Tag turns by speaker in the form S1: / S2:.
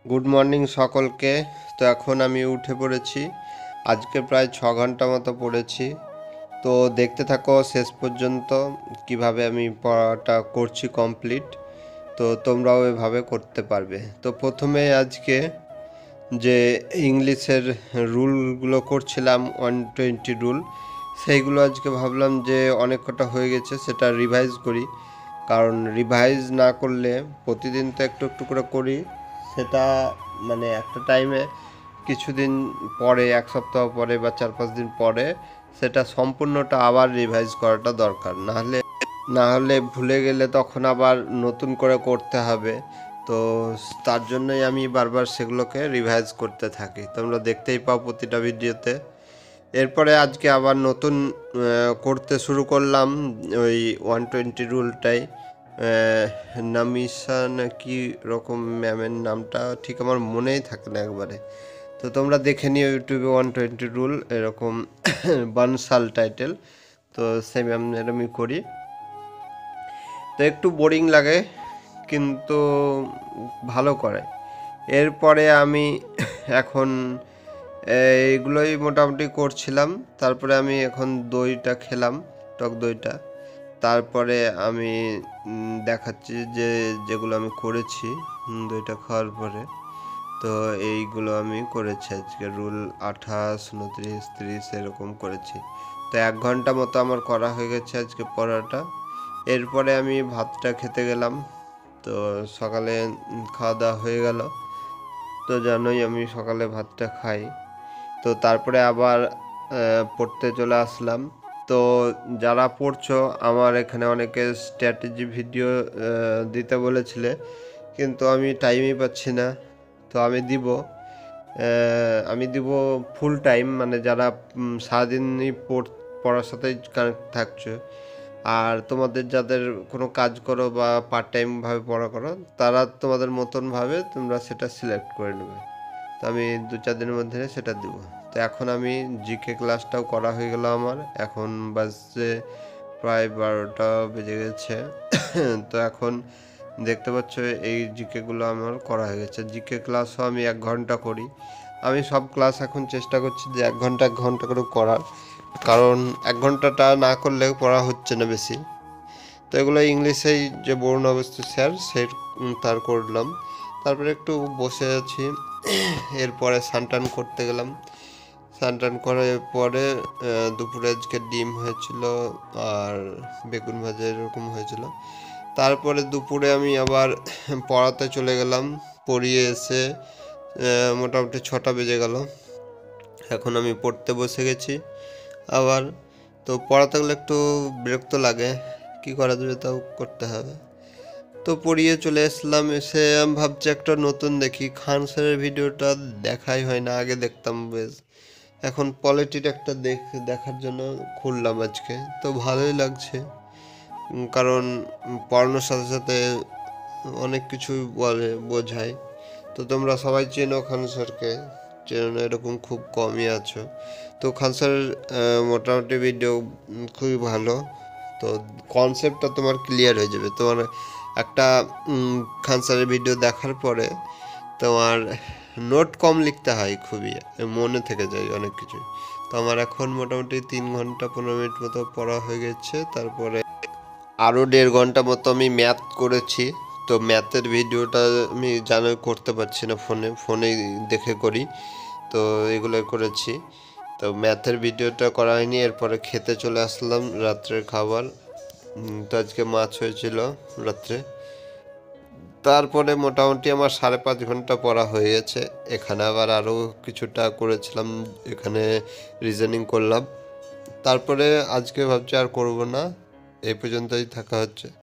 S1: Good morning সকলকে। তো এখন আমি উঠে পড়েছি, আজকে প্রায় 6 ঘন্টা মতো পড়েছি। তো দেখতে থাকো শেষ পর্যন্ত কিভাবে আমি পড়াটা করছি কমপ্লিট। তো তোমরাও এভাবে করতে পারবে। তো প্রথমে আজকে যে ইংলিশের রুলগুলো করছিলাম 120 রুল, সেইগুলো আজকে ভাবলাম যে অনেক কটা হয়ে গেছে সেটা রিভাইজ করি। কারণ রিভাইজ না করলে প্রতিদিন তো একটু একটু করে করি, সেটা মানে একটা টাইমে কিছুদিন পরে, এক সপ্তাহ পরে বা 4-5 দিন পরে সেটা সম্পূর্ণটা আবার রিভাইজ করাটা দরকার। না হলে ভুলে গেলে তখন আবার নতুন করে করতে হবে। তো তার জন্যই আমি বারবার সেগুলোকে রিভাইজ করতে থাকি, তোমরা দেখতেই পাও প্রতিটা ভিডিওতে। এরপরে আজকে আবার নতুন করতে শুরু করলাম ওই 120 রুলটাই। নামিসা না কি রকম ম্যামের নামটা ঠিক আমার মনেই থাকে না একবারে। তো তোমরা দেখে নিও ইউটিউবে 120 রুল এরকম বানসাল টাইটেল। তো সেই ম্যামের আমি করি। তো একটু বোরিং লাগে কিন্তু ভালো করে। এরপরে আমি এখন এইগুলোই মোটামুটি করছিলাম। তারপরে আমি এখন দইটা খেলাম, টক দইটা। তারপরে আমি দেখাচ্ছি যে যেগুলো আমি করেছি দইটা খাওয়ার পরে। তো এইগুলো আমি করেছি আজকে রুল 28, 29, 30 এরকম করেছি। তো 1 ঘন্টা মতো আমার করা হয়ে গেছে আজকে পড়াটা। এরপরে আমি ভাতটা খেতে গেলাম। তো সকালে খাওয়া দাওয়া হয়ে গেল। তো জানোই আমি সকালে ভাতটা খাই। তো তারপরে আবার পড়তে চলে আসলাম। তো যারা পড়ছো, আমার এখানে অনেকে স্ট্র্যাটেজি ভিডিও দিতে বলেছিলে, কিন্তু আমি টাইমই পাচ্ছি না। তো আমি দিব ফুল টাইম, মানে যারা সারাদিনই পড়ার সাথে কানেক্ট থাকছো। আর তোমাদের যাদের কোনো কাজ করো বা পার্ট টাইমভাবে পড়া করো, তারা তোমাদের মতনভাবে তোমরা সেটা সিলেক্ট করে নেবে। তো আমি 2-4 দিনের মধ্যে সেটা দিব। তো এখন আমি জিকে ক্লাসটাও করা হয়ে গেল আমার। এখন বাজছে প্রায় 12টা বেজে গেছে। তো এখন দেখতে পাচ্ছ এই জিকেগুলো আমার করা হয়ে গেছে। জিকে ক্লাসও আমি 1 ঘন্টা করি। আমি সব ক্লাস এখন চেষ্টা করছি যে 1 ঘন্টা করে করার, কারণ 1 ঘন্টাটা না করলেও পড়া হচ্ছে না বেশি। তো এগুলো ইংলিশেই যে বর্ণবস্তু স্যার সেই তার করলাম। তারপরে একটু বসে আছি। এরপরে স্নান করতে গেলাম। স্নান করার পরে দুপুরে আজকে ডিম হয়েছিল আর বেগুন ভাজা এরকম হয়েছিল। তারপরে দুপুরে আমি আবার পড়াতে চলে গেলাম। পড়িয়ে এসে মোটামুটি 6টা বেজে গেল। এখন আমি পড়তে বসে গেছি আবার। তো পড়াতে গেলে একটু বিরক্ত লাগে, কি করা যাবে, তাও করতে হবে। তো পড়িয়ে চলে আসলাম। এসে আমি ভাবছি একটা নতুন দেখি। খান স্যারের ভিডিওটা দেখাই হয় না, আগে দেখতাম বেশ। এখন পলিটির একটা দেখার জন্য খুললাম আজকে। তো ভালোই লাগছে, কারণ পড়ানোর সাথে সাথে অনেক কিছুই বোঝায়। তো তোমরা সবাই চেনো খান স্যারকে, চেনো না এরকম খুব কমই আছো। তো খান স্যারের মোটামুটি ভিডিও খুবই ভালো। তো কনসেপ্টটা তোমার ক্লিয়ার হয়ে যাবে। তোমার একটা খান স্যারের ভিডিও দেখার পরে তোমার নোট কম লিখতে হয়, খুবই মনে থেকে যায় অনেক কিছু। তো আমার এখন মোটামুটি 3 ঘন্টা 15 মিনিট মতো পড়া হয়ে গেছে। তারপরে আরও 1.5 ঘন্টা মতো আমি ম্যাথ করেছি। তো ম্যাথের ভিডিওটা আমি জানোই করতে পারছি না, ফোনেই দেখে করি। তো এগুলো করেছি। তো ম্যাথের ভিডিওটা করা হয়নি। এরপরে খেতে চলে আসলাম রাত্রের খাবার। তো আজকে মাছ হয়েছিল রাত্রে। তারপরে মোটামুটি আমার 5.5 ঘন্টা পড়া হয়ে গেছে। এখানে আবার আরও কিছুটা করেছিলাম, এখানে রিজনিং করলাম। তারপরে আজকে ভাবছি আর করব না, এই পর্যন্তই থাকা হচ্ছে।